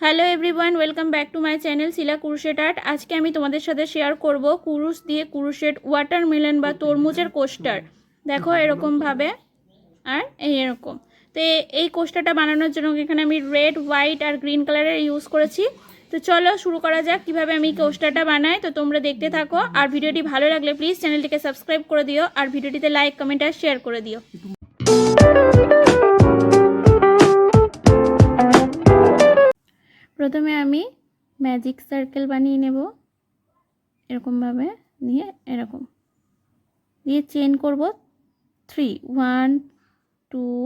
Hello everyone, welcome back to my channel Shila crochet art. আজকে আমি তোমাদের সাথে শেয়ার করব কুরুশ দিয়ে ক্রোশেট ওয়াটারমেলন বা তরমুজের কোস্টার। দেখো এরকমভাবে আর এরকম। তো এই কোস্টারটা বানানোর জন্য এখানে আমি রেড, হোয়াইট আর গ্রিন কালারের ইউজ করেছি। তো চলো শুরু করা যাক কীভাবে আমি কোস্টারটা বানাই। তো তোমরা দেখতে থাকো, আর ভিডিওটি ভালো লাগলে প্লিজ চ্যানেলটিকে সাবস্ক্রাইব করে দিও, আর ভিডিওটিতে লাইক, কমেন্ট আর শেয়ার করে দিও। প্রথমে আমি ম্যাজিক সার্কেল বানিয়ে নেব, এরকমভাবে নিয়ে এরকম দিয়ে চেন করব 3 1 2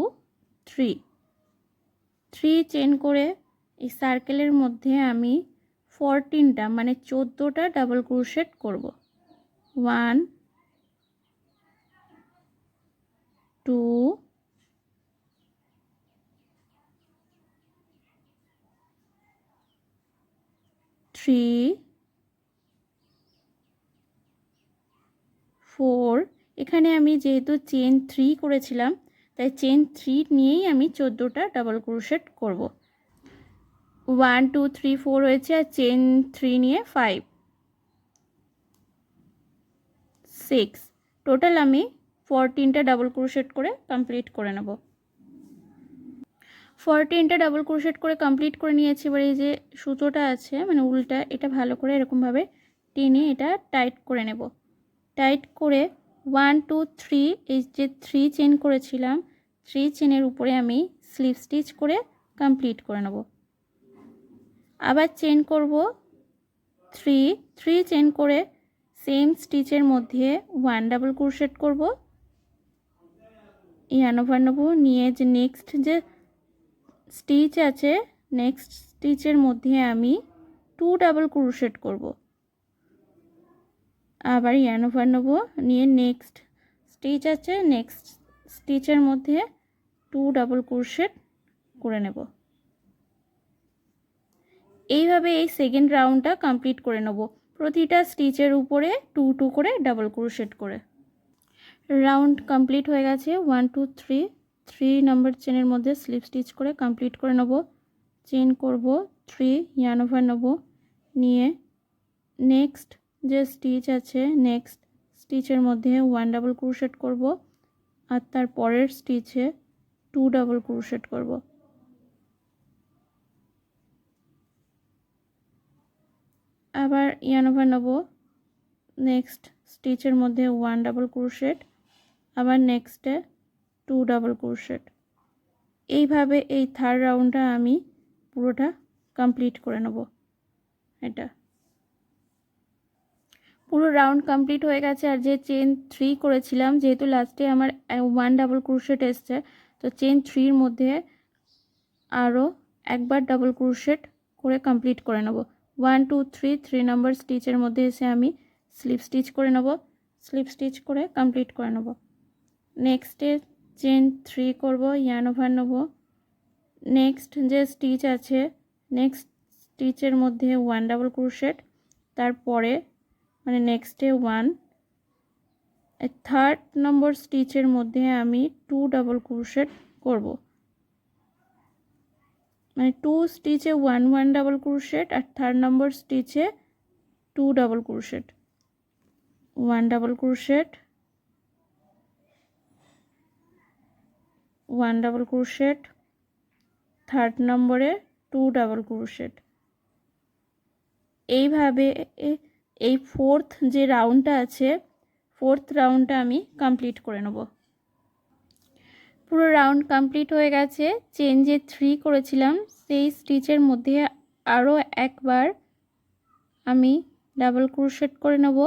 3 চেন করে এই সার্কেলের মধ্যে আমি 14টা মানে 14টা ডাবল ক্রোশেট করব। 1 2 3 4। এখানে আমি যেহেতু চেন 3 করেছিলাম তাই চেন 3 নিয়েই আমি 14টা ডাবল ক্রোশেট করব। 1 2 3 4 হয়েছে, আর চেন 3 নিয়ে 5 6। টোটাল আমি 14টা ডাবল ক্রোশেট করে কমপ্লিট করে নেব। 14টা ডাবল ক্রোশেট করে কমপ্লিট করে নিয়েছি। এবার এই যে সুতোটা আছে মানে উলটা, এটা ভালো করে এরকমভাবে টেনে এটা টাইট করে নেব। টাইট করে 1 2 3 এই যে 3 চেন করেছিলাম 3 চেনের উপরে আমি স্লিপ স্টিচ করে কমপ্লিট করে নেব। আবার চেন করব 3 চেন করে সেম স্টিচের মধ্যে 1 ডাবল ক্রোশেট করব, ইয়ান ওভার নেব, নিয়ে যে নেক্সট যে স্টিচ আছে নেক্সট স্টিচের মধ্যে আমি 2 ডাবল ক্রোশেট করব। আবার ইয়ান ওভার নেব, নিয়ে নেক্সট স্টিচ আছে নেক্সট স্টিচের মধ্যে 2 ডাবল ক্রোশেট করে নেব। এইভাবে এই সেকেন্ড রাউন্ডটা কমপ্লিট করে নেব, প্রতিটা স্টিচের উপরে 2 2 করে ডাবল ক্রোশেট করে। রাউন্ড কমপ্লিট হয়ে গেছে। 1 2 3 নাম্বার চেনের মধ্যে স্লিপ স্টিচ করে কমপ্লিট করে নেব। চেন করব 3, ইয়ান ওভার নেব, নিয়ে নেক্সট যে স্টিচ আছে নেক্সট স্টিচের মধ্যে 1 ডাবল ক্রোশেট করব, আর তার পরের স্টিচে 2 ডাবল ক্রোশেট করব। আবার ইয়ান ওভার নেব, নেক্সট স্টিচের মধ্যে 1 ডাবল ক্রোশেট, আবার নেক্সটে 2 ডাবল ক্রোশেট। এইভাবে এই থার্ড রাউন্ডটা আমি পুরোটা কমপ্লিট করে নেব। এটা পুরো রাউন্ড কমপ্লিট হয়ে গেছে। আর যে চেন 3 করেছিলাম যেহেতু লাস্টে আমার 1 ডাবল ক্রোশেট এসছে, তো চেন 3-র মধ্যে আরও একবার ডাবল ক্রোশেট করে কমপ্লিট করে নেব। 1 2 3 নাম্বার স্টিচের মধ্যে এসে আমি স্লিপ স্টিচ করে নেব, স্লিপ স্টিচ করে কমপ্লিট করে নেব। নেক্সটে চেন 3 করব, ইয়ান ওভার নেব, নেক্সট যে স্টিচ আছে নেক্সট স্টিচের মধ্যে 1 ডাবল ক্রোশেট, তারপরে মানে নেক্সটে 1, থার্ড নম্বর স্টিচের মধ্যে আমি 2 ডাবল ক্রোশেট করব, মানে 2 স্টিচে 1 1 ডাবল ক্রোশেট, আর থার্ড নম্বর স্টিচে 2 double crochet, 1 double crochet, 1 double crochet, থার্ড নম্বরে 2 ডাবল ক্রোশেট। এইভাবে এই ফোর্থ যে রাউন্ডটা আছে ফোর্থ রাউন্ডটা আমি কমপ্লিট করে নেব। পুরো রাউন্ড কমপ্লিট হয়ে গেছে। চেন যে 3 করেছিলাম সেই স্টিচের মধ্যে আরও একবার আমি ডাবল ক্রোশেট করে নেব,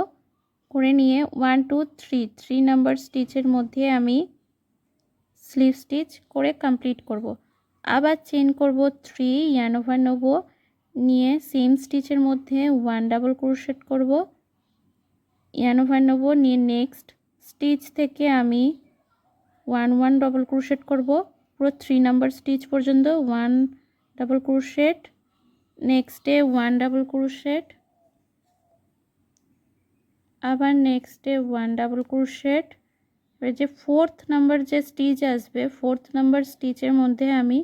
করে নিয়ে 1 2 3 নাম্বার স্টিচের মধ্যে আমি স্লিপ স্টিচ করে কমপ্লিট করব। আবার চেন করব 3, ইয়ান ওভার নেব, নিয়ে সেম স্টিচের মধ্যে 1 ডাবল ক্রোশেট করব, ইয়ান ওভার নেব, নিয়ে নেক্সট স্টিচ থেকে আমি 1 1 ডাবল ক্রোশেট করব পুরো 3 নাম্বার স্টিচ পর্যন্ত। 1 ডাবল ক্রোশেট, নেক্সটে 1 ডাবল ক্রোশেট, আবার নেক্সটে 1 ডাবল ক্রোশেট। এবার যে ফোর্থ নাম্বার যে স্টিচ আসবে ফোর্থ নাম্বার স্টিচের মধ্যে আমি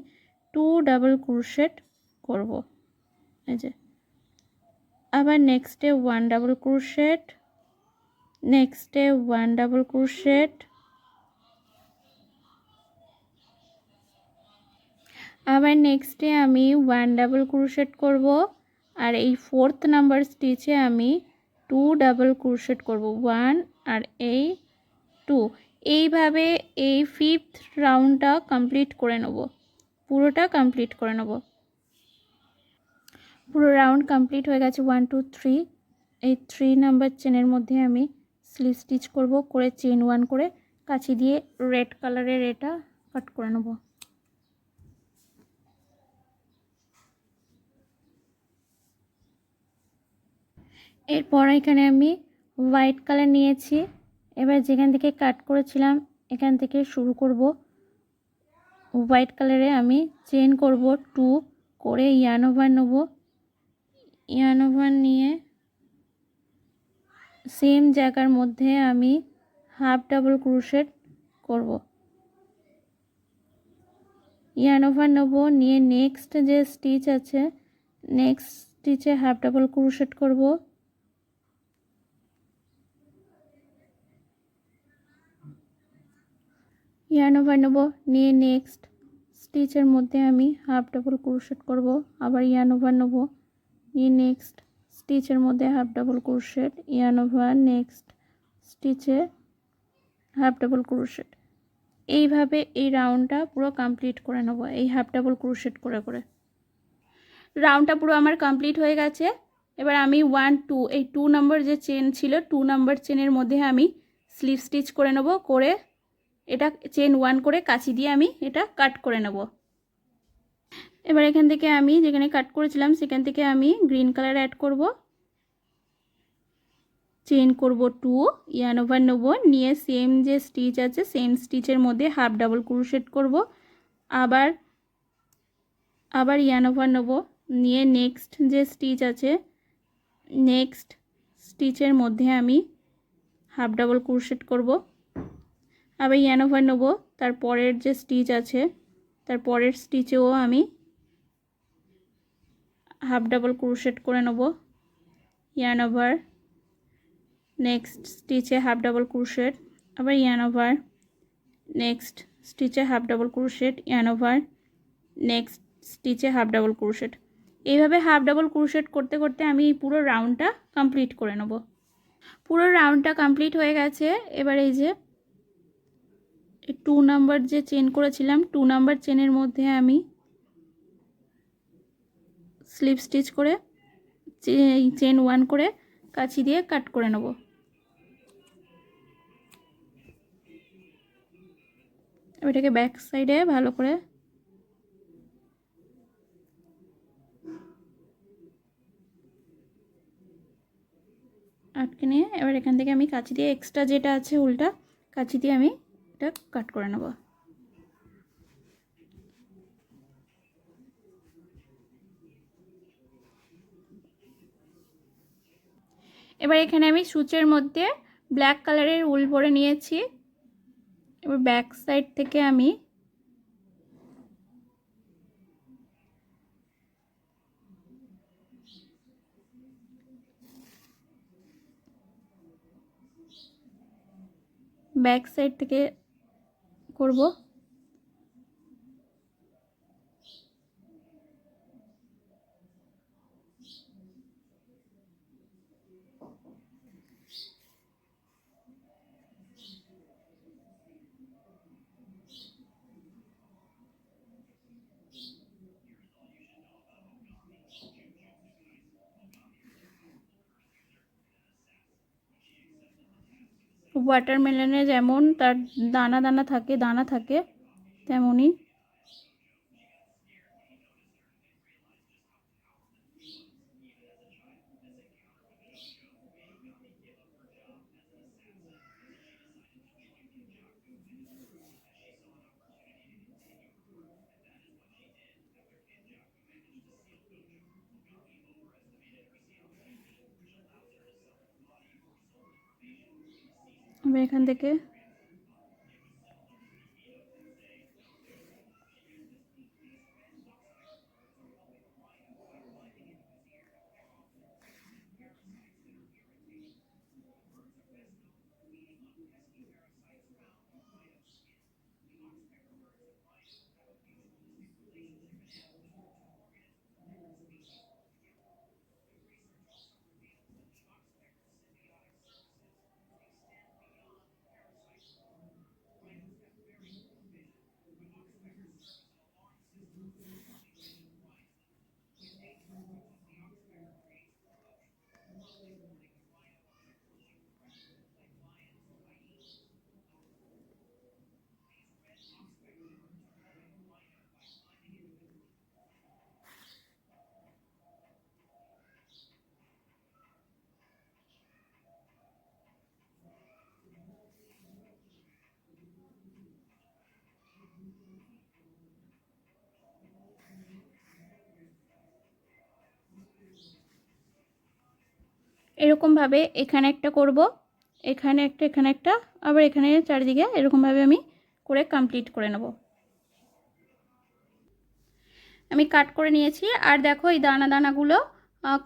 2 ডাবল ক্রোশেট করব। এই যে আবার নেক্সটে 1 ডাবল ক্রোশেট, নেক্সটে 1 ডাবল ক্রোশেট, আবার নেক্সটে আমি 1 ডাবল ক্রোশেট করব আর এই 4th নাম্বার স্টিচে আমি 2 ডাবল ক্রোশেট করব, 1 আর এই 2। এইভাবে এই 5th রাউন্ডটা কমপ্লিট করে নেব, পুরোটা কমপ্লিট করে নেব। পুরো রাউন্ড কমপ্লিট হয়ে গেছে। 1 2 3, এই 3 নাম্বার চেনের মধ্যে আমি স্লিপ স্টিচ করব, করে চেন 1 করে কাঁচি দিয়ে রেড কালারের এটা কাট করে নেব। এরপর এখানে আমি হোয়াইট কালার নিয়েছি, এবার যেখান থেকে কাট করেছিলাম এখান থেকে শুরু করব। হোয়াইট কালারে আমি চেন করব 2 করে ইয়ার্ন ওভার নেব, ইয়ার্ন ওভার নিয়ে সেম জায়গার মধ্যে আমি হাফ ডাবল ক্রোশেট করব, ইয়ার্ন ওভার নেব, নিয়ে নেক্সট যে স্টিচ আছে নেক্সট স্টিচে হাফ ডাবল ক্রোশেট করব, ইয়ার্ন ওভার নেব, নিয়ে নেক্সট স্টিচের মধ্যে আমি হাফ ডাবল ক্রোশেট করব, আবার ইয়ার্ন ওভার নেব, নিয়ে নেক্সট স্টিচের মধ্যে half double crochet, yarn over, next স্টিচে হাফ ডাবল ক্রোশেট। এইভাবে এই রাউন্ডটা পুরো কমপ্লিট করে নেব এই হাফ ডাবল ক্রোশেট করে করে। রাউন্ডটা পুরো আমার কমপ্লিট হয়ে গেছে। এবার আমি 1 2 এই 2 নম্বর যে চেন ছিল 2 নম্বর চেনের মধ্যে আমি স্লিপ স্টিচ করে নেব, করে এটা চেন 1 করে কাঁচি দিয়ে আমি এটা কাট করে নেব। এবার এখান থেকে আমি যেখানে কাট করেছিলাম সেখান থেকে আমি গ্রিন কালার অ্যাড করব, চেন করব 2, ইয়ার্ন ওভার নেব, নিয়ে সেম যে স্টিচ আছে সেম স্টিচের মধ্যে হাফ ডাবল ক্রোশেট করব, আবার আবার ইয়ার্ন ওভার নেব, নিয়ে নেক্সট যে স্টিচ আছে নেক্সট স্টিচের মধ্যে আমি হাফ ডাবল ক্রোশেট করব, আবার ইয়ার্ন ওভার নেব, তারপরের যে স্টিচ আছে তারপরের স্টিচেও আমি হাফ ডাবল ক্রোশেট করে নেব, ইয়ার্ন ওভার, নেক্সট স্টিচে হাফ ডাবল ক্রোশেট, আবার ইয়ার্ন ওভার, নেক্সট স্টিচে half double crochet, yarn over, next স্টিচে হাফ ডাবল ক্রোশেট। এইভাবে হাফ ডাবল ক্রোশেট করতে করতে আমি এই পুরো রাউন্ডটা কমপ্লিট করে নেব। পুরো রাউন্ডটা কমপ্লিট হয়ে গেছে। এবার এই যে 2 নাম্বার যে চেন করেছিলাম 2 নাম্বার চেনের মধ্যে আমি স্লিপ স্টিচ করে চেন 1 করে কাঁচি দিয়ে কাট করে নেব। এটাকে ব্যাক সাইডে ভালো করে আটকে নিয়ে এবার এখান থেকে আমি কাঁচি দিয়ে এক্সট্রা যেটা আছে উল্টা কাঁচি দিয়ে আমি এটা কাট করে নেব। এবার এখানে আমি সূচের মধ্যে ব্ল্যাক কালারের উল ভরে নিয়েছি। এবার ব্যাক সাইড থেকে আমি ব্যাক সাইড থেকে করব। ওয়াটারমেলনে যেমন তার দানা থাকে তেমনই আমি এখান থেকে এরকমভাবে এখানে একটা করব, এখানে একটা, আবার এখানে চারিদিকে এরকমভাবে আমি করে কমপ্লিট করে নেব। আমি কাট করে নিয়েছি। আর দেখো এই দানা দানাগুলো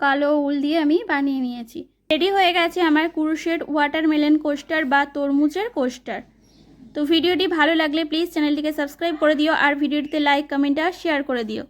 কালো উল দিয়ে আমি বানিয়ে নিয়েছি। রেডি হয়ে গেছে আমার ক্রোশেট ওয়াটারমেলন কোস্টার বা তরমুজের কোস্টার। তো ভিডিওটি ভালো লাগলে প্লিজ চ্যানেলটিকে সাবস্ক্রাইব করে দিও আর ভিডিওটিতে লাইক, কমেন্ট আর শেয়ার করে দিও।